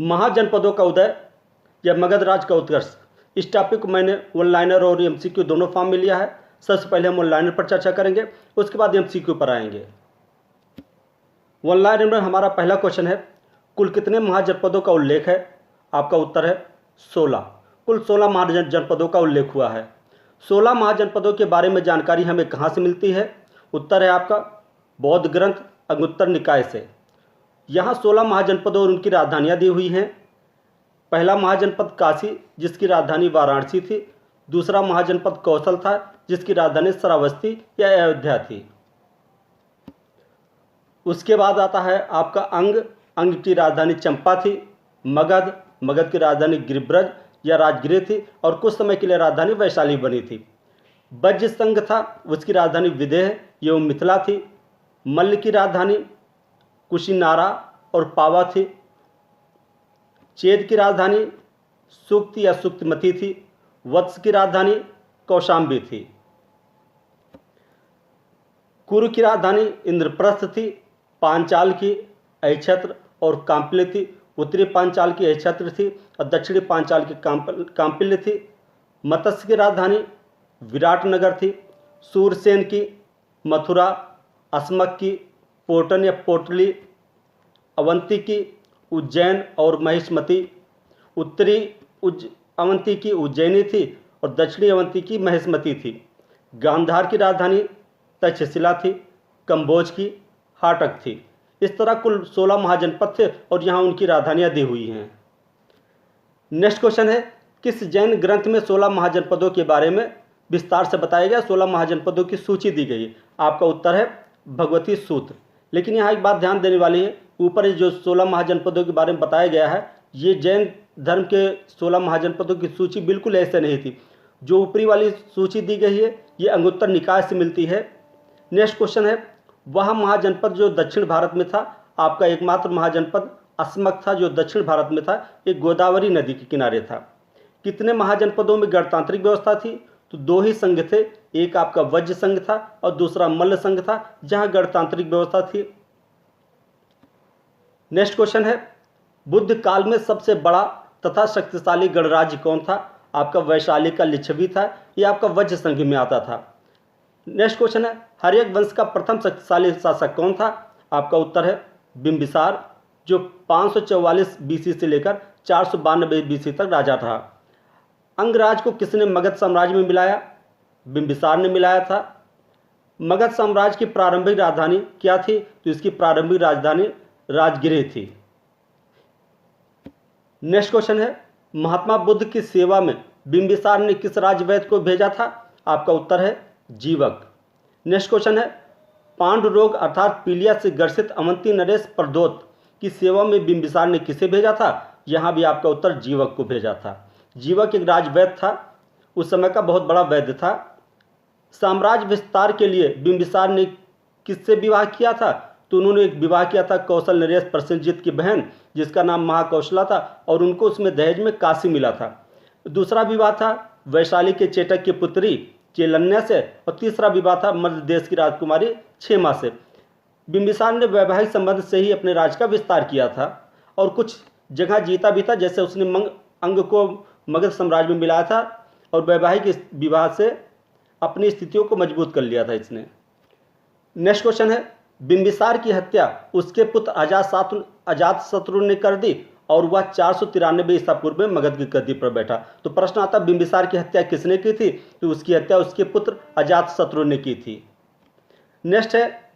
महाजनपदों का उदय या मगध राज का उत्कर्ष, इस टॉपिक को मैंने वन लाइनर और एमसीक्यू दोनों फॉर्म में लिया है। सबसे पहले हम वन लाइनर पर चर्चा करेंगे, उसके बाद एमसीक्यू पर आएंगे। वन लाइनर में हमारा पहला क्वेश्चन है, कुल कितने महाजनपदों का उल्लेख है? आपका उत्तर है 16। कुल 16 महाजनपदों का उल्लेख हुआ है। 16 महाजनपदों के बारे में जानकारी हमें कहाँ से मिलती है? उत्तर है आपका बौद्ध ग्रंथ अंगुत्तर निकाय से। यहाँ 16 महाजनपदों और उनकी राजधानियाँ दी हुई हैं। पहला महाजनपद काशी, जिसकी राजधानी वाराणसी थी। दूसरा महाजनपद कौशल था, जिसकी राजधानी श्रावस्ती या अयोध्या थी। उसके बाद आता है आपका अंग की राजधानी चंपा थी। मगध की राजधानी गिरिब्रज या राजगृह थी और कुछ समय के लिए राजधानी वैशाली बनी थी। वज्र संघ था, उसकी राजधानी विदेह एवं मिथिला थी। मल्ल की राजधानी कुशिनारा और पावा थी। चेद की राजधानी सुक्त या सुक्तमती थी। वत्स की राजधानी कौशाम्बी थी। कुरु की राजधानी इंद्रप्रस्थ थी। पांचाल की अहिछत्र और कांपिल्य थी। उत्तरी पांचाल की अहिछत्र थी और दक्षिणी पांचाल की कांपिल्य थी। मत्स्य की राजधानी विराटनगर थी। सूरसेन की मथुरा, अस्मक की पोटन या पोटली, अवंती की उज्जैन और महिष्मती। उत्तरी अवंती की उज्जैनी थी और दक्षिणी अवंती की महिष्मती थी। गांधार की राजधानी तक्षशिला थी। कंबोज की हाटक थी। इस तरह कुल 16 महाजनपद थे और यहाँ उनकी राजधानियाँ दी हुई हैं। नेक्स्ट क्वेश्चन है, किस जैन ग्रंथ में 16 महाजनपदों के बारे में विस्तार से बताया गया? 16 महाजनपदों की सूची दी गई है। आपका उत्तर है भगवती सूत्र। लेकिन यहाँ एक बात ध्यान देने वाली है, ऊपर जो 16 महाजनपदों के बारे में बताया गया है, ये जैन धर्म के 16 महाजनपदों की सूची बिल्कुल ऐसे नहीं थी। जो ऊपरी वाली सूची दी गई है ये अंगुत्तर निकाय से मिलती है। नेक्स्ट क्वेश्चन है, वह महाजनपद जो दक्षिण भारत में था, आपका एकमात्र महाजनपद अस्मक था जो दक्षिण भारत में था, एक गोदावरी नदी के किनारे था। कितने महाजनपदों में गणतांत्रिक व्यवस्था थी? तो 2 ही संघ थे, एक आपका वज्र संघ था और दूसरा मल्ल संघ था, जहां गणतांत्रिक व्यवस्था थी। नेक्स्ट क्वेश्चन है, बुद्ध काल में सबसे बड़ा तथा शक्तिशाली गणराज्य कौन था? आपका वैशाली का लिच्छवी था, यह आपका वज्र संघ में आता था। नेक्स्ट क्वेश्चन है, हर्यक वंश का प्रथम शक्तिशाली शासक कौन था? आपका उत्तर है बिंबिसार, जो 544 बीसी से लेकर 492 बीसी तक राजा था। अंगराज को किसने मगध साम्राज्य में मिलाया? बिंबिसार ने मिलाया था। मगध साम्राज्य की प्रारंभिक राजधानी क्या थी? तो इसकी प्रारंभिक राजधानी राजगृह थी। नेक्स्ट क्वेश्चन है, महात्मा बुद्ध की सेवा में बिंबिसार ने किस राजवैद्य को भेजा था? आपका उत्तर है जीवक। नेक्स्ट क्वेश्चन है, पांडु रोग अर्थात पीलिया से ग्रसित अवंती नरेश प्रदोत की सेवा में बिंबिसार ने किसे भेजा था? यहाँ भी आपका उत्तर जीवक को भेजा था। जीवक एक राजवैद्य था, उस समय का बहुत बड़ा वैद्य था। साम्राज्य विस्तार के लिए बिंबिसार ने किससे विवाह किया था? तो उन्होंने एक विवाह किया था कौशल नरेश प्रसेनजीत की बहन, जिसका नाम महाकौशला था, और उनको उसमें दहेज में काशी मिला था। दूसरा विवाह था वैशाली के चेटक की पुत्री चेलन्या से, और तीसरा विवाह था मध्य देश की राजकुमारी क्षेमा से। बिंबिसार ने वैवाहिक संबंध से ही अपने राज्य का विस्तार किया था और कुछ जगह जीता भी था, जैसे उसने अंग को मगध साम्राज्य में मिलाया था और वैवाहिक विवाह से अपनी स्थितियों को मजबूत कर लिया था इसने। नेक्स्ट क्वेश्चन है, बिंबिसार की हत्या उसके पुत्र अजातशत्रु ने कर दी और वह 493 ईसा पूर्व में मगध की गद्दी पर बैठा। तो प्रश्न आता, बिंबिसार की हत्या किसने की थी? तो उसकी हत्या उसके पुत्र अजातशत्रु ने की थी। नेक्स्ट है,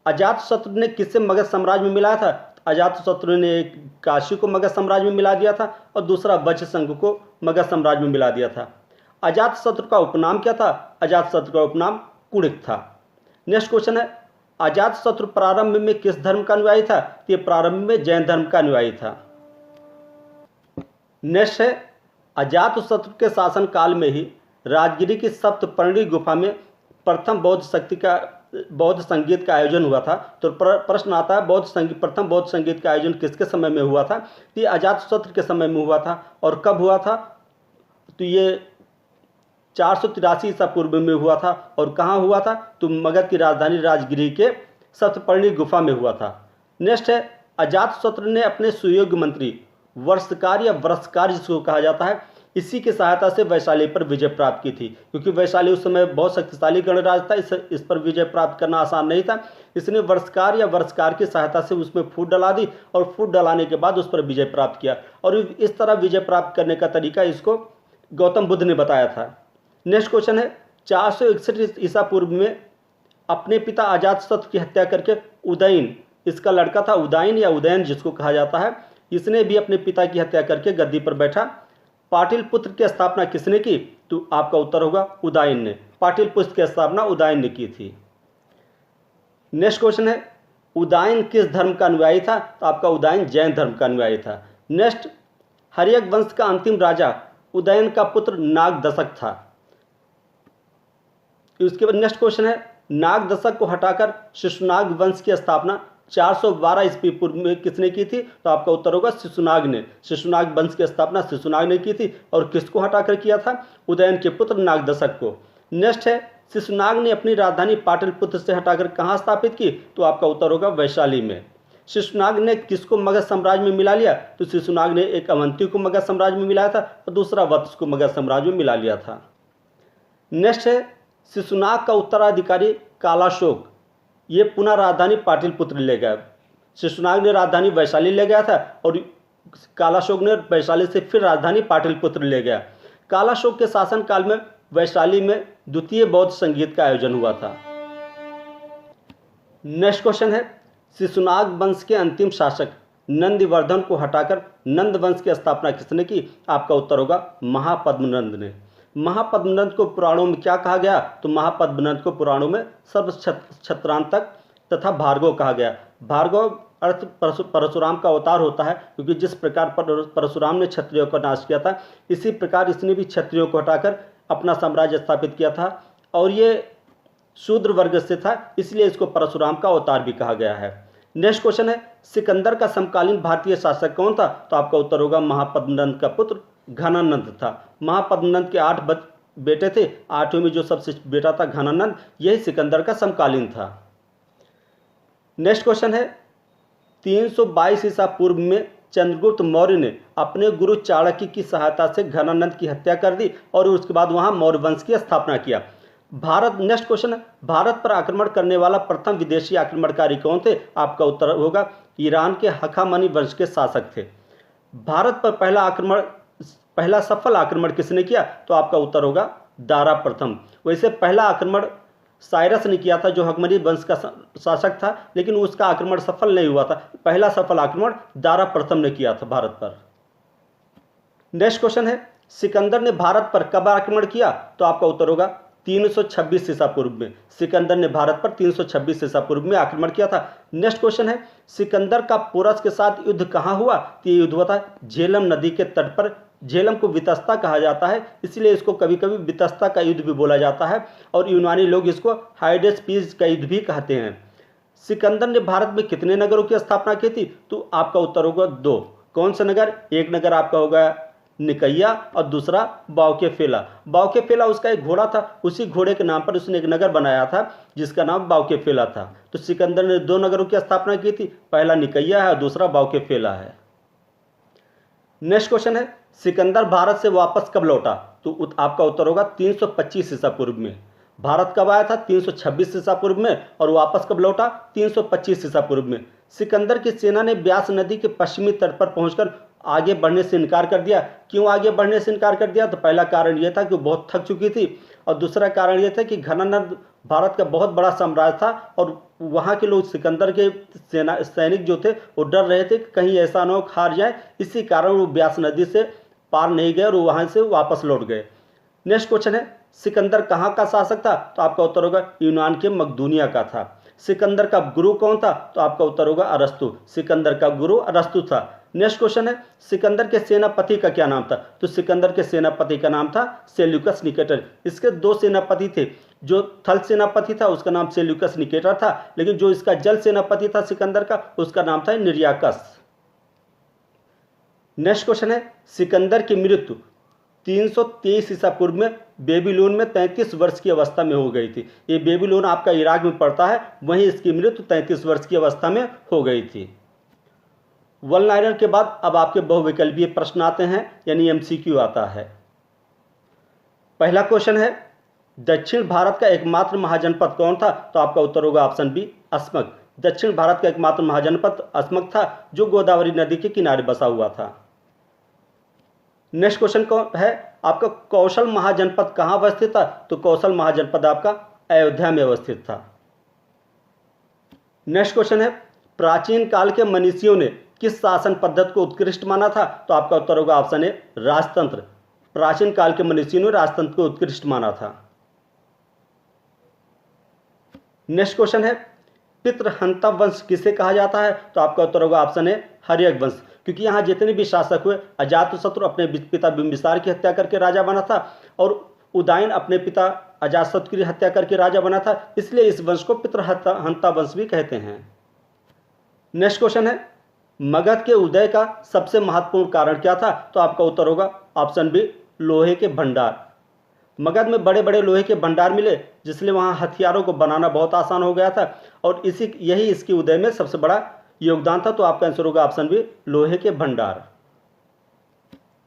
अजातशत्रु ने किससे मगध साम्राज्य में मिलाया था? अजातशत्रु ने एक काशी को मगध साम्राज्य में मिला दिया था और दूसरा वज्र संघ को मगध साम्राज्य में मिला दिया था। अजातशत्रु का उपनाम क्या था? अजातशत्रु का उपनाम कुणिक था। नेक्स्ट क्वेश्चन है, अजातशत्रु प्रारंभ में किस धर्म का अनुयायी था? तो ये प्रारंभ में जैन धर्म का अनुयायी था। नेक्स्ट है, अजातशत्रु के शासन काल में ही राजगिरी की सप्तपर्णी गुफा में प्रथम बौद्ध संगीत का आयोजन हुआ था। तो प्रश्न आता है, प्रथम बौद्ध संगीत का आयोजन किसके समय में हुआ था? तो ये अजातशत्रु के समय में हुआ था। और कब हुआ था? तो ये 483 ईसा पूर्व में हुआ था। और कहाँ हुआ था? तो मगध की राजधानी राजगिरी के सप्तपर्णी गुफा में हुआ था। नेक्स्ट है, अजातशत्रु ने अपने सुयोग्य मंत्री वर्षकार या वर्षकार जिसको कहा जाता है, इसी की सहायता से वैशाली पर विजय प्राप्त की थी। क्योंकि वैशाली उस समय बहुत शक्तिशाली गणराज्य था, इस पर विजय प्राप्त करना आसान नहीं था, इसने वर्षकार या वर्षकार की सहायता से उसमें फूट डला दी और फूट डलाने के बाद उस पर विजय प्राप्त किया। और इस तरह विजय प्राप्त करने का तरीका इसको गौतम बुद्ध ने बताया था। नेक्स्ट क्वेश्चन है, 461 ईसा पूर्व में अपने पिता अजातशत्रु की हत्या करके उदयन, इसका लड़का था उदयन या उदयन जिसको कहा जाता है, इसने भी अपने पिता की हत्या करके गद्दी पर बैठा। पाटलिपुत्र की स्थापना किसने की? तो आपका उत्तर होगा उदयन ने। पाटलिपुत्र की स्थापना उदयन ने की थी। नेक्स्ट क्वेश्चन है, उदयन किस धर्म का अनुयायी था? तो आपका उदयन जैन धर्म का अनुयायी था। नेक्स्ट, हर्यक वंश का अंतिम राजा उदयन का पुत्र नागदशक था। उसके बाद नेक्स्ट क्वेश्चन है, नागदशक को हटाकर शिशुनाग वंश की स्थापना 412 ईस्वी पूर्व में किसने की थी? तो आपका उत्तर होगा शिशुनाग ने। शिशुनाग वंश की स्थापना शिशुनाग ने की थी। और किसको हटाकर किया था? उदयन के पुत्र नागदशक को। नेक्स्ट है, शिशुनाग ने अपनी राजधानी पाटलिपुत्र से हटाकर कहाँ स्थापित की? तो आपका उत्तर होगा वैशाली में। शिशुनाग ने किसको मगध साम्राज्य में मिला लिया? तो शिशुनाग ने एक अवंती को मगध साम्राज्य में मिलाया था और दूसरा वत्स को मगध साम्राज्य में मिला लिया था। नेक्स्ट है, शिशुनाग का उत्तराधिकारी कालाशोक, ये पुनः राजधानी पाटलिपुत्र ले गया। शिशुनाग ने राजधानी वैशाली ले गया था और कालाशोक ने वैशाली से फिर राजधानी पाटलिपुत्र ले गया। कालाशोक के शासनकाल में वैशाली में द्वितीय बौद्ध संगीत का आयोजन हुआ था। नेक्स्ट क्वेश्चन है, शिशुनाग वंश के अंतिम शासक नंदिवर्धन को हटाकर नंद वंश की स्थापना किसने की? आपका उत्तर होगा महापद्मनंद ने। महापद्मनंद को पुराणों में क्या कहा गया? तो महापद्मनंद को पुराणों में सर्वछत्रांतक तथा भार्गव कहा गया। भार्गव अर्थ परशुराम का अवतार होता है, क्योंकि जिस प्रकार परशुराम ने क्षत्रियों का नाश किया था, इसी प्रकार इसने भी क्षत्रियों को हटाकर अपना साम्राज्य स्थापित किया था। और ये शूद्र वर्ग से था, इसलिए इसको परशुराम का अवतार भी कहा गया है। नेक्स्ट क्वेश्चन है, सिकंदर का समकालीन भारतीय शासक कौन था? तो आपका उत्तर होगा महापद्मनंद का पुत्र घनानंद था। महापद्मनंद के 8 बेटे थे, 8वें में जो सबसे बेटा था घनानंद, यही सिकंदर का समकालीन था। नेक्स्ट क्वेश्चन है, 322 ईसा पूर्व में चंद्रगुप्त मौर्य ने अपने गुरु चाणक्य की सहायता से घनानंद की हत्या कर दी और उसके बाद वहां मौर्य वंश की स्थापना किया। नेक्स्ट क्वेश्चन है, भारत पर आक्रमण करने वाला प्रथम विदेशी आक्रमणकारी कौन थे? आपका उत्तर होगा ईरान के हखामनी वंश के शासक थे। भारत पर पहला सफल आक्रमण किसने किया? तो आपका उत्तर होगा दारा प्रथम। वैसे पहला आक्रमण साइरस ने किया था, जो हखमनी वंश का शासक था, लेकिन उसका आक्रमण सफल नहीं हुआ था। पहला सफल आक्रमण दारा प्रथम ने किया था भारत पर। नेक्स्ट क्वेश्चन है, सिकंदर ने भारत पर कब आक्रमण किया? तो आपका उत्तर होगा 326 ईसा पूर्व में। सिकंदर ने भारत पर 326 ईसा पूर्व में आक्रमण किया था। नेक्स्ट क्वेश्चन है, सिकंदर का पोरस के साथ युद्ध कहाँ हुआ? तो ये युद्ध हुआ था झेलम नदी के तट पर। झेलम को वितस्ता कहा जाता है, इसलिए इसको कभी कभी वितस्ता का युद्ध भी बोला जाता है और यूनानी लोग इसको हाइडेस्पीज का युद्ध भी कहते हैं। सिकंदर ने भारत में कितने नगरों की स्थापना की थी? तो आपका उत्तर होगा 2। कौन सा नगर? एक नगर आपका होगा निकैया और दूसरा बावकेफेला। बावकेफेला उसका एक घोड़ा था, उसी घोड़े के नाम पर उसने एक नगर बनाया था जिसका नाम बावकेफेला था। तो सिकंदर ने 2 नगरों की स्थापना की थी, पहला निकैया है और दूसरा बावकेफेला है। नेक्स्ट क्वेश्चन है, सिकंदर भारत से वापस कब लौटा? तो आपका उत्तर होगा 325 ईसा पूर्व में। भारत कब आया था? 326 ईसा पूर्व में। और वापस कब लौटा? 325 ईसा पूर्व में। सिकंदर की सेना ने ब्यास नदी के पश्चिमी तट पर पहुंचकर आगे बढ़ने से इनकार कर दिया। क्यों आगे बढ़ने से इनकार कर दिया? तो पहला कारण यह था कि वो बहुत थक चुकी थी और दूसरा कारण यह था कि घनानंद भारत का बहुत बड़ा साम्राज्य था और वहाँ के लोग सिकंदर के सैनिक जो थे वो डर रहे थे कि कहीं ऐसा न हो हार जाए, इसी कारण वो ब्यास नदी से पार नहीं गए और वहाँ से वापस लौट गए। नेक्स्ट क्वेश्चन है, सिकंदर कहाँ का शासक था? तो आपका उत्तर होगा यूनान के मकदूनिया का था। सिकंदर का गुरु कौन था? तो आपका उत्तर होगा अरस्तु। सिकंदर का गुरु अरस्तु था। नेक्स्ट क्वेश्चन है, सिकंदर के सेनापति का क्या नाम था? तो सिकंदर के सेनापति का नाम था सेल्यूकस निकेटर। इसके 2 सेनापति थे, जो थल सेनापति था उसका नाम सेल्यूकस निकेटर था, लेकिन जो इसका जल सेनापति था सिकंदर का, उसका नाम था निर्याकस। नेक्स्ट क्वेश्चन है, सिकंदर की मृत्यु 323 ईसा पूर्व में बेबीलोन में 33 वर्ष की अवस्था में हो गई थी। ये बेबीलोन आपका इराक में पड़ता है, वहीं इसकी मृत्यु 33 वर्ष की अवस्था में हो गई थी। वन लाइनर के बाद अब आपके बहुविकल्पीय प्रश्न आते हैं, यानी एमसीक्यू आता है। पहला क्वेश्चन है, दक्षिण भारत का एकमात्र महाजनपद कौन था? तो आपका उत्तर होगा ऑप्शन बी, अस्मक। दक्षिण भारत का एकमात्र महाजनपद अस्मक था, जो गोदावरी नदी के किनारे बसा हुआ था। नेक्स्ट क्वेश्चन कौन है आपका, कौशल महाजनपद कहां अवस्थित था? तो कौशल महाजनपद आपका अयोध्या में अवस्थित था। नेक्स्ट क्वेश्चन है, प्राचीन काल के मनीषियों ने किस शासन पद्धति को उत्कृष्ट माना था? तो आपका उत्तर होगा ऑप्शन ए, राजतंत्र। प्राचीन काल के मनीषियों ने राजतंत्र को उत्कृष्ट माना था। नेक्स्ट क्वेश्चन है, पितृहंता वंश किसे कहा जाता है? तो आपका उत्तर होगा ऑप्शन ए, हर्यक वंश, क्योंकि यहाँ जितने भी शासक हुए, अजातशत्रु अपने पिता बिंबिसार की हत्या करके राजा बना था और उदयन अपने पिता अजातशत्रु की हत्या करके राजा बना था, इसलिए इस वंश को पितृहंता वंश भी कहते हैं। नेक्स्ट क्वेश्चन है, मगध के उदय का सबसे महत्वपूर्ण कारण क्या था? तो आपका उत्तर होगा ऑप्शन बी, लोहे के भंडार। मगध में बड़े बड़े लोहे के भंडार मिले, जिसलिए वहाँ हथियारों को बनाना बहुत आसान हो गया था और यही इसके उदय में सबसे बड़ा योगदान था। तो आपका आंसर होगा ऑप्शन बी, लोहे के भंडार।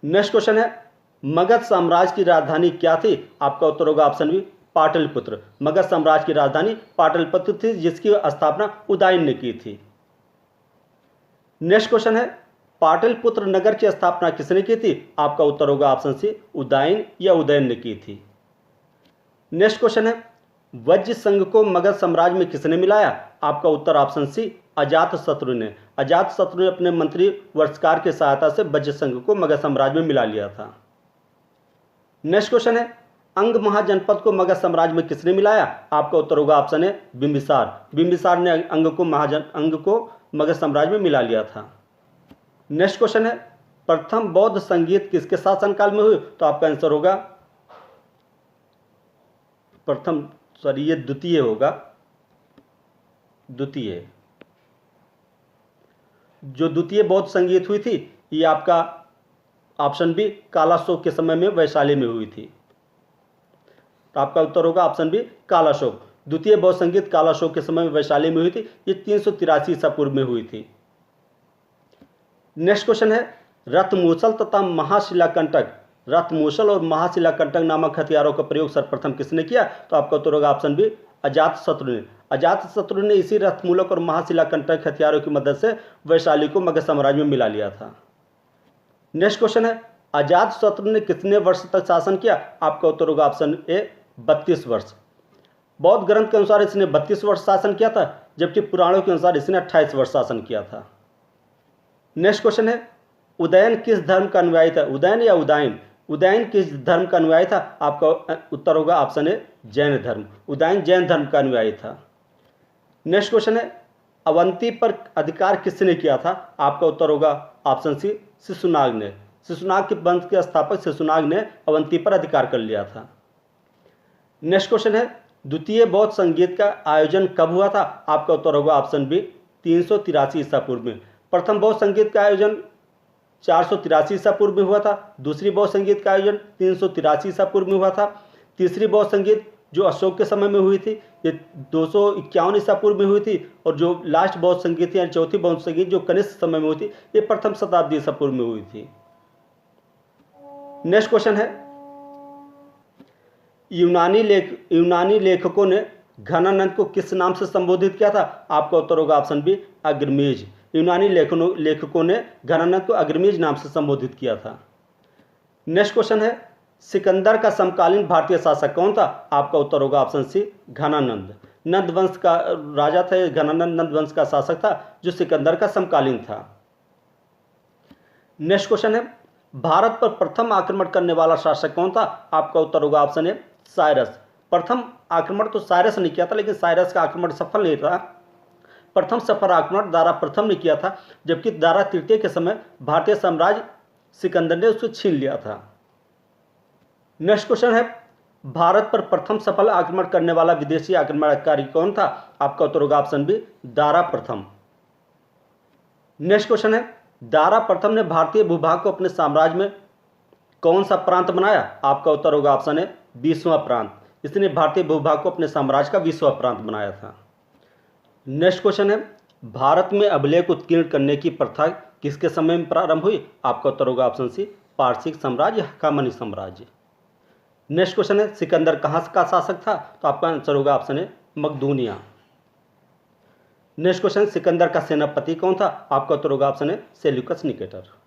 नेक्स्ट क्वेश्चन है, मगध साम्राज्य की राजधानी क्या थी? आपका उत्तर होगा ऑप्शन बी, पाटलिपुत्र। मगध साम्राज्य की राजधानी पाटलिपुत्र थी, जिसकी स्थापना उदयन ने की थी। नेक्स्ट क्वेश्चन है, पाटलिपुत्र नगर की स्थापना किसने की थी? आपका उत्तर होगा ऑप्शन सी, उदयन या उदयन ने की थी। नेक्स्ट क्वेश्चन है, वज्र संघ को मगध साम्राज्य में किसने मिलाया? आपका उत्तर ऑप्शन सी, अजातशत्रु ने। अजातशत्रु ने अपने मंत्री वर्षकार की सहायता से वज्र संघ को मगध साम्राज्य में मिला लिया था। नेक्स्ट क्वेश्चन है, अंग महाजनपद को मगध साम्राज्य में किसने मिलाया? आपका उत्तर होगा ऑप्शन ए, बिंबिसार। बिंबिसार ने अंग को मगध साम्राज्य में मिला लिया था। नेक्स्ट क्वेश्चन है, प्रथम बौद्ध संगीत किसके शासनकाल में हुई? तो आपका आंसर होगा ये द्वितीय होगा। द्वितीय जो द्वितीय बौद्ध संगीत हुई थी, ये आपका ऑप्शन बी, कालाशोक के समय में वैशाली में हुई थी। तो आपका उत्तर होगा ऑप्शन बी, कालाशोक। द्वितीय बौद्ध संगीत कालाशोक के समय में वैशाली में हुई थी। ये 383 ईसा पूर्व में हुई थी। नेक्स्ट क्वेश्चन है, रथमूसल तथा महाशिलाकंटक, रथमूसल और महाशिलाकंटक नामक हथियारों का प्रयोग सर्वप्रथम किसने किया? तो आपका उत्तर होगा ऑप्शन बी, अजातशत्रु ने। अजातशत्रु ने इसी रथमूलक और महाशिलाकंटक हथियारों की मदद से वैशाली को मगध साम्राज्य में मिला लिया था। नेक्स्ट क्वेश्चन है, अजातशत्रु ने कितने वर्ष तक शासन किया? आपका उत्तर होगा ऑप्शन ए, 32 वर्ष। बौद्ध ग्रंथ के अनुसार इसने 32 वर्ष शासन किया था, जबकि पुराणों के अनुसार इसने 28 वर्ष शासन किया था। नेक्स्ट क्वेश्चन है, उदयन किस धर्म का अनुयायी था? उदयन या उदयन? उदयन किस धर्म का अनुयायी था? आपका उत्तर होगा ऑप्शन ए, जैन धर्म। उदयन जैन धर्म का अनुयायी था। नेक्स्ट क्वेश्चन है, अवंती पर अधिकार किसने किया था? आपका उत्तर होगा ऑप्शन सी, शिशुनाग ने। शिशुनाग के वंश के स्थापक शिशुनाग ने अवंती पर अधिकार कर लिया था। नेक्स्ट क्वेश्चन है, द्वितीय बौद्ध संगीत का आयोजन कब हुआ था? आपका उत्तर होगा ऑप्शन बी, 383 ईसा पूर्व में। प्रथम बौद्ध संगीत का आयोजन 483 ईसा पूर्व में हुआ था। दूसरी बौद्ध संगीत का आयोजन 383 ईसा पूर्व में हुआ था। तीसरी बौद्ध संगीत जो अशोक के समय में हुई थी, ये 251 ईसा पूर्व में हुई थी। और जो लास्ट बौद्ध संगीत यानी चौथी बौद्ध संगीत जो कनिष्क समय में हुई थी, ये प्रथम शताब्दी ईसा पूर्व में हुई थी। नेक्स्ट क्वेश्चन है, यूनानी लेखकों ने घनानंद को किस नाम से संबोधित किया था? आपका उत्तर होगा ऑप्शन बी, अग्रमीज। यूनानी लेखकों ने घनानंद को अग्रमीज नाम से संबोधित किया था। नेक्स्ट क्वेश्चन है, सिकंदर का समकालीन भारतीय शासक कौन था? आपका उत्तर होगा ऑप्शन सी, घनानंद। नंद वंश का राजा था घनानंद, नंद वंश का शासक था जो सिकंदर का समकालीन था। नेक्स्ट क्वेश्चन है, भारत पर प्रथम आक्रमण करने वाला शासक कौन था? आपका उत्तर होगा ऑप्शन ए, साइरस। प्रथम आक्रमण तो साइरस ने किया था, लेकिन साइरस का आक्रमण सफल नहीं रहा। प्रथम सफल आक्रमण दारा प्रथम ने किया था, जबकि दारा तृतीय के समय भारतीय साम्राज्य सिकंदर ने उसको छीन लिया था। नेक्स्ट क्वेश्चन है, भारत पर प्रथम सफल आक्रमण करने वाला विदेशी आक्रमणकारी कौन था? आपका उत्तर होगा ऑप्शन बी, दारा प्रथम। नेक्स्ट क्वेश्चन है, दारा प्रथम ने भारतीय भूभाग को अपने साम्राज्य में कौन सा प्रांत बनाया? आपका उत्तर होगा ऑप्शन ए, 20वां प्रांत। इसने भारतीय भूभाग को अपने साम्राज्य का 20वां प्रांत बनाया था। नेक्स्ट क्वेश्चन है, भारत में अभिलेख उत्कीर्ण करने की प्रथा किसके समय में प्रारंभ हुई? आपका उत्तर होगा ऑप्शन सी, पारसिक साम्राज्य, हक्कामनी साम्राज्य। नेक्स्ट क्वेश्चन है, सिकंदर कहाँ का शासक था? तो आपका आंसर होगा ऑप्शन ए, मकदूनिया। नेक्स्ट क्वेश्चन, सिकंदर का सेनापति कौन था? आपका उत्तर होगा ऑप्शन ए, सेल्यूकस निकेटर।